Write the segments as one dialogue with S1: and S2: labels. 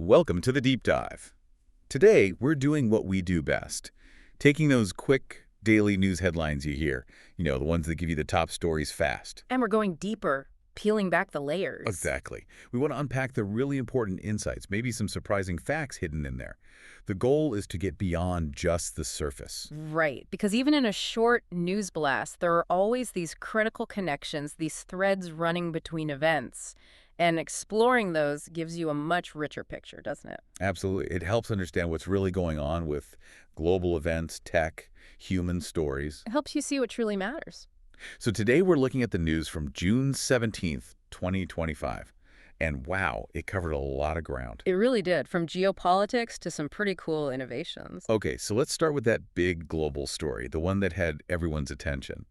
S1: Welcome to the Deep Dive. Today, we're doing what we do best. Taking those quick daily news headlines you hear, the ones that give you the top stories fast.
S2: And we're going deeper, peeling back the layers.
S1: Exactly. We want to unpack the really important insights, maybe some surprising facts hidden in there. The goal is to get beyond just the surface.
S2: Right, because even in a short news blast, there are always these critical connections, these threads running between events. And exploring those gives you a much richer picture, doesn't it?
S1: Absolutely. It helps understand what's really going on with global events, tech, human stories.
S2: It helps you see what truly matters.
S1: So today we're looking at the news from June 17th, 2025. And wow, it covered a lot of ground.
S2: It really did, from geopolitics to some pretty cool innovations.
S1: Okay, so let's start with that big global story, the one that had everyone's attention.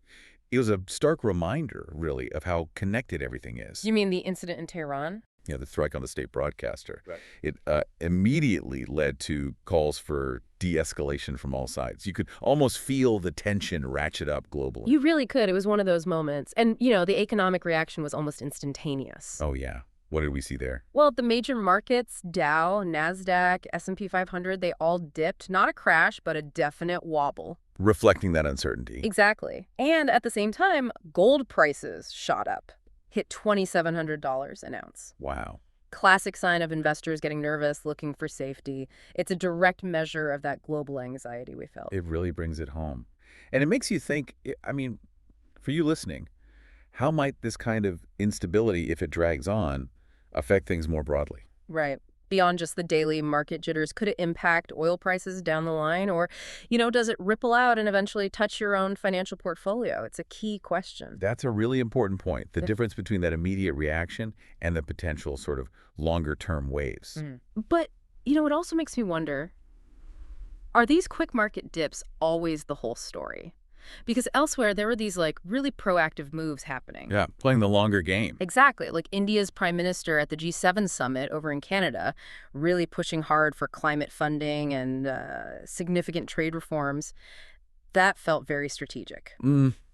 S1: It was a stark reminder, really, of how connected everything is.
S2: You mean the incident in Tehran?
S1: Yeah, the strike on the state broadcaster.
S2: Right.
S1: It immediately led to calls for de-escalation from all sides. You could almost feel the tension ratchet up globally.
S2: You really could. It was one of those moments. And, the economic reaction was almost instantaneous.
S1: Oh, yeah. What did we see there?
S2: Well, the major markets, Dow, NASDAQ, S&P 500, they all dipped. Not a crash, but a definite wobble.
S1: Reflecting that uncertainty.
S2: Exactly. And at the same time, gold prices shot up, hit $2,700 an ounce.
S1: Wow.
S2: Classic sign of investors getting nervous, looking for safety. It's a direct measure of that global anxiety we felt.
S1: It really brings it home. And it makes you think, for you listening, how might this kind of instability, if it drags on, affect things more broadly?
S2: Right. Beyond just the daily market jitters, could it impact oil prices down the line? Or, does it ripple out and eventually touch your own financial portfolio? It's a key question.
S1: That's a really important point, the difference between that immediate reaction and the potential sort of longer-term waves.
S2: But, it also makes me wonder, are these quick market dips always the whole story? Because elsewhere, there were these, really proactive moves happening.
S1: Yeah, playing the longer game.
S2: Exactly. Like India's prime minister at the G7 summit over in Canada, really pushing hard for climate funding and significant trade reforms. That felt very strategic.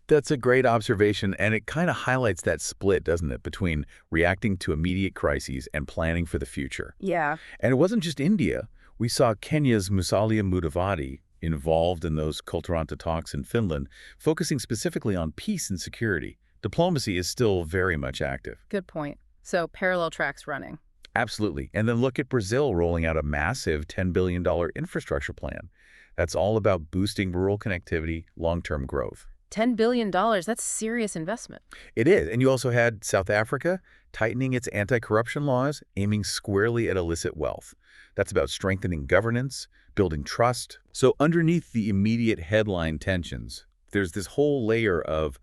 S1: That's a great observation, and it kind of highlights that split, doesn't it, between reacting to immediate crises and planning for the future.
S2: Yeah.
S1: And it wasn't just India. We saw Kenya's Musalia Mudavadi involved in those Kultaranta talks in Finland, focusing specifically on peace and security. Diplomacy is still very much active.
S2: Good point. So parallel tracks running.
S1: Absolutely. And then look at Brazil rolling out a massive $10 billion infrastructure plan. That's all about boosting rural connectivity, long-term growth.
S2: $10 billion, that's serious investment.
S1: It is. And you also had South Africa tightening its anti-corruption laws, aiming squarely at illicit wealth. That's about strengthening governance, building trust. So underneath the immediate headline tensions, there's this whole layer of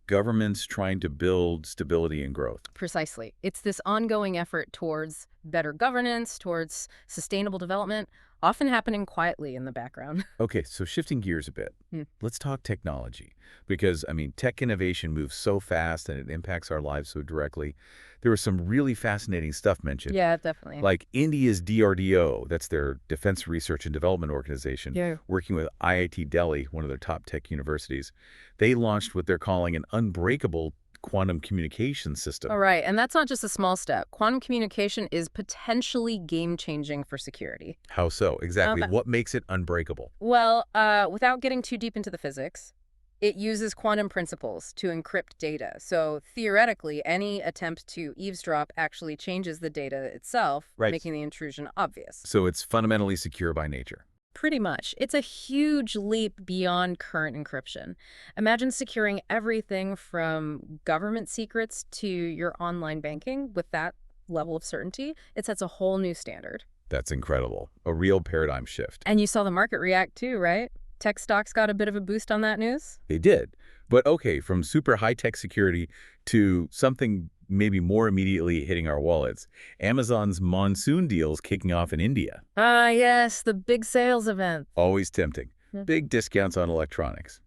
S1: governments trying to build stability and growth.
S2: Precisely. It's this ongoing effort towards better governance, towards sustainable development, often happening quietly in the background.
S1: Okay, so shifting gears a bit, let's talk technology. Because, tech innovation moves so fast and it impacts our lives so directly. There was some really fascinating stuff mentioned.
S2: Yeah, definitely.
S1: Like India's DRDO, that's their Defense Research and Development Organization, working with IIT Delhi, one of their top tech universities. They launched what they're calling an unbreakable quantum communication system.
S2: All right, and that's not just a small step. Quantum communication is potentially game-changing for security.
S1: How so? Exactly. What makes it unbreakable?
S2: Well, without getting too deep into the physics, it uses quantum principles to encrypt data. So theoretically, any attempt to eavesdrop actually changes the data itself, making the intrusion obvious.
S1: So it's fundamentally secure by nature.
S2: Pretty much. It's a huge leap beyond current encryption. Imagine securing everything from government secrets to your online banking with that level of certainty. It sets a whole new standard.
S1: That's incredible. A real paradigm shift.
S2: And you saw the market react too, right? Tech stocks got a bit of a boost on that news?
S1: They did. But okay, from super high-tech security to something maybe more immediately hitting our wallets, Amazon's monsoon deals kicking off in India.
S2: Ah, yes, the big sales event.
S1: Always tempting. Big discounts on electronics.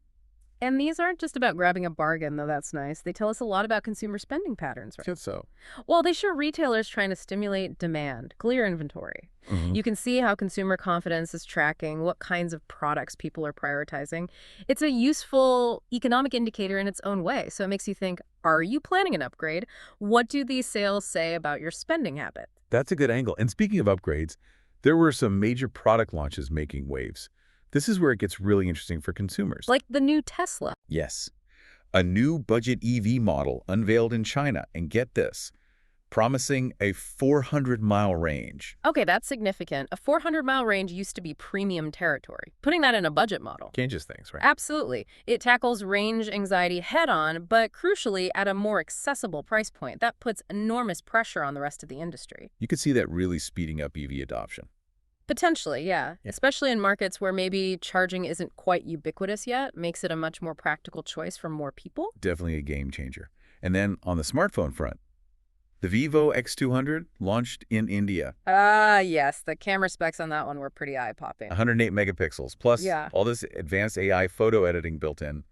S2: And these aren't just about grabbing a bargain, though that's nice. They tell us a lot about consumer spending patterns, right?
S1: Guess so.
S2: Well, they show retailers trying to stimulate demand, clear inventory.
S1: Hmm.
S2: You can see how consumer confidence is tracking, what kinds of products people are prioritizing. It's a useful economic indicator in its own way. So it makes you think, are you planning an upgrade? What do these sales say about your spending habit?
S1: That's a good angle. And speaking of upgrades, there were some major product launches making waves. This is where it gets really interesting for consumers.
S2: Like the new Tesla.
S1: Yes, a new budget EV model unveiled in China, and get this, promising a 400-mile range.
S2: Okay, that's significant. A 400-mile range used to be premium territory. Putting that in a budget model.
S1: Changes things, right?
S2: Absolutely. It tackles range anxiety head-on, but crucially at a more accessible price point. That puts enormous pressure on the rest of the industry.
S1: You could see that really speeding up EV adoption.
S2: Potentially, yeah. Especially in markets where maybe charging isn't quite ubiquitous yet, makes it a much more practical choice for more people.
S1: Definitely a game changer. And then on the smartphone front, the Vivo X200 launched in India.
S2: Ah, yes. The camera specs on that one were pretty eye-popping.
S1: 108 megapixels, plus
S2: Yeah.
S1: all this advanced AI photo editing built in,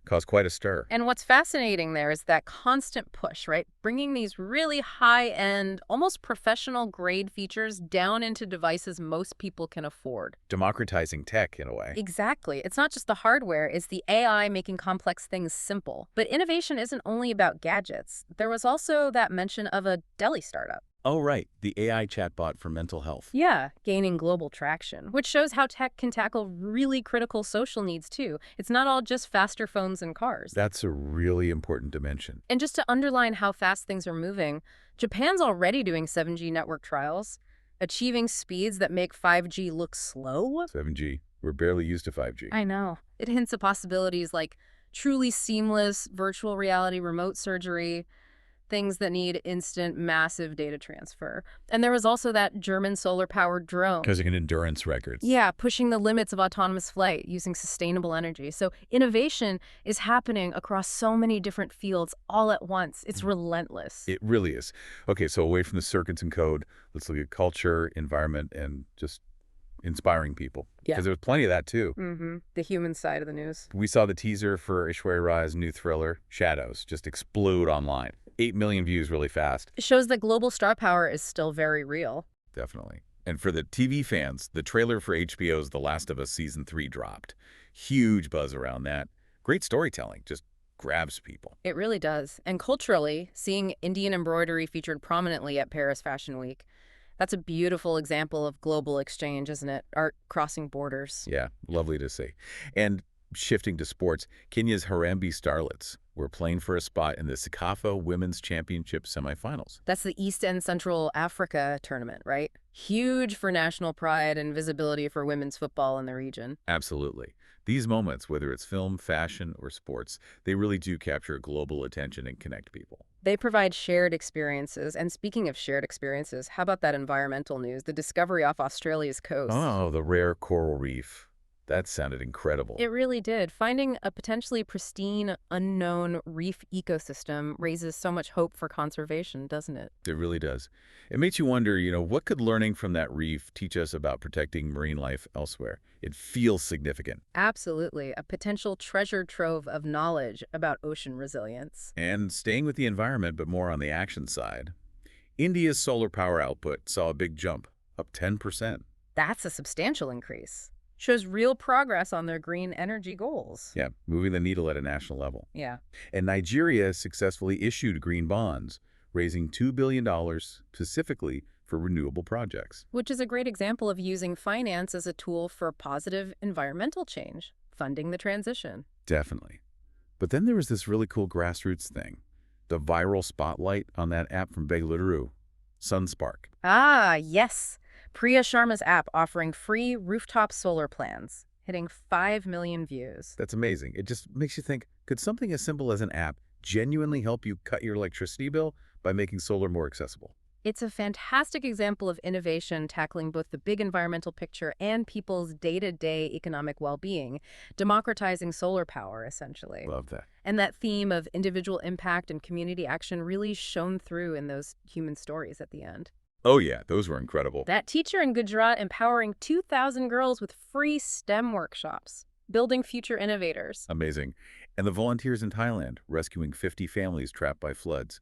S1: caused quite a stir.
S2: And what's fascinating there is that constant push, right? Bringing these really high-end, almost professional-grade features down into devices most people can afford.
S1: Democratizing tech, in a way.
S2: Exactly. It's not just the hardware, it's the AI making complex things simple. But innovation isn't only about gadgets. There was also that mention of a Delhi startup.
S1: Oh, right. The AI chatbot for mental health.
S2: Yeah, gaining global traction, which shows how tech can tackle really critical social needs, too. It's not all just faster phones and cars.
S1: That's a really important dimension.
S2: And just to underline how fast things are moving, Japan's already doing 7G network trials, achieving speeds that make 5G look slow.
S1: 7G. We're barely used to 5G.
S2: I know. It hints at possibilities like truly seamless virtual reality remote surgery, things that need instant, massive data transfer. And there was also that German solar-powered drone.
S1: Causing endurance records.
S2: Yeah, pushing the limits of autonomous flight using sustainable energy. So innovation is happening across so many different fields all at once. It's relentless.
S1: It really is. Okay, so away from the circuits and code, let's look at culture, environment, and just inspiring people.
S2: Yeah.
S1: Because there was plenty of that, too.
S2: The human side of the news.
S1: We saw the teaser for Aishwarya Rai's new thriller, Shadows, just explode online. 8 million views really fast.
S2: It shows that global star power is still very real.
S1: Definitely. And for the TV fans, the trailer for HBO's The Last of Us Season 3 dropped. Huge buzz around that. Great storytelling, just grabs people.
S2: It really does. And culturally, seeing Indian embroidery featured prominently at Paris Fashion Week, that's a beautiful example of global exchange, isn't it? Art crossing borders.
S1: Yeah, lovely to see. And shifting to sports, Kenya's Harambee Starlets were playing for a spot in the Sekafa Women's Championship semifinals.
S2: That's the East and Central Africa tournament, right? Huge for national pride and visibility for women's football in the region.
S1: Absolutely. These moments, whether it's film, fashion, or sports, they really do capture global attention and connect people.
S2: They provide shared experiences. And speaking of shared experiences, how about that environmental news? The discovery off Australia's coast.
S1: Oh, the rare coral reef. That sounded incredible.
S2: It really did. Finding a potentially pristine, unknown reef ecosystem raises so much hope for conservation, doesn't it?
S1: It really does. It makes you wonder, what could learning from that reef teach us about protecting marine life elsewhere? It feels significant.
S2: Absolutely. A potential treasure trove of knowledge about ocean resilience.
S1: And staying with the environment, but more on the action side, India's solar power output saw a big jump, up 10%.
S2: That's a substantial increase. Shows real progress on their green energy goals.
S1: Yeah, moving the needle at a national level.
S2: Yeah.
S1: And Nigeria successfully issued green bonds, raising $2 billion specifically for renewable projects.
S2: Which is a great example of using finance as a tool for positive environmental change, funding the transition.
S1: Definitely. But then there was this really cool grassroots thing, the viral spotlight on that app from Bengaluru, SunSpark.
S2: Ah, yes. Priya Sharma's app offering free rooftop solar plans, hitting 5 million views.
S1: That's amazing. It just makes you think, could something as simple as an app genuinely help you cut your electricity bill by making solar more accessible?
S2: It's a fantastic example of innovation tackling both the big environmental picture and people's day-to-day economic well-being, democratizing solar power, essentially.
S1: Love that.
S2: And that theme of individual impact and community action really shone through in those human stories at the end.
S1: Oh yeah, those were incredible.
S2: That teacher in Gujarat empowering 2,000 girls with free STEM workshops, building future innovators.
S1: Amazing. And the volunteers in Thailand rescuing 50 families trapped by floods.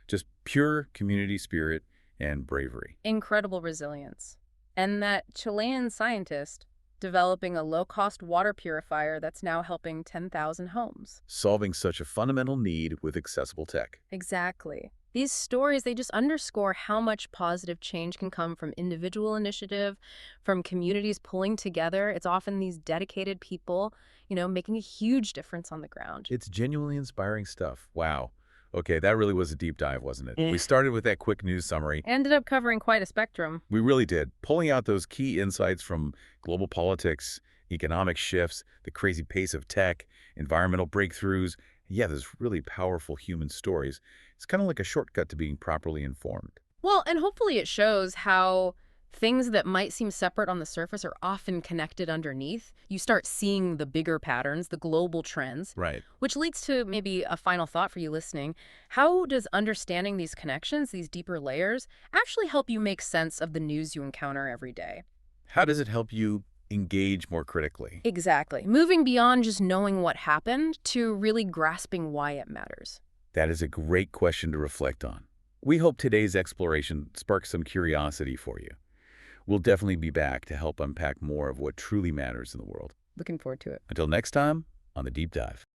S1: Just pure community spirit and bravery.
S2: Incredible resilience. And that Chilean scientist developing a low-cost water purifier that's now helping 10,000 homes.
S1: Solving such a fundamental need with accessible tech.
S2: Exactly. These stories, they just underscore how much positive change can come from individual initiative, from communities pulling together. It's often these dedicated people, making a huge difference on the ground.
S1: It's genuinely inspiring stuff. Wow. Okay, that really was a deep dive, wasn't it?
S2: Eh.
S1: We started with that quick news summary.
S2: Ended up covering quite a spectrum.
S1: We really did, pulling out those key insights from global politics, economic shifts, the crazy pace of tech, environmental breakthroughs. Yeah, there's really powerful human stories. It's kind of like a shortcut to being properly informed.
S2: Well, and hopefully it shows how things that might seem separate on the surface are often connected underneath. You start seeing the bigger patterns, the global trends,
S1: Right.
S2: which leads to maybe a final thought for you listening. How does understanding these connections, these deeper layers, actually help you make sense of the news you encounter every day?
S1: How does it help you engage more critically?
S2: Exactly. Moving beyond just knowing what happened to really grasping why it matters.
S1: That is a great question to reflect on. We hope today's exploration sparks some curiosity for you. We'll definitely be back to help unpack more of what truly matters in the world.
S2: Looking forward to it.
S1: Until next time, on The Deep Dive.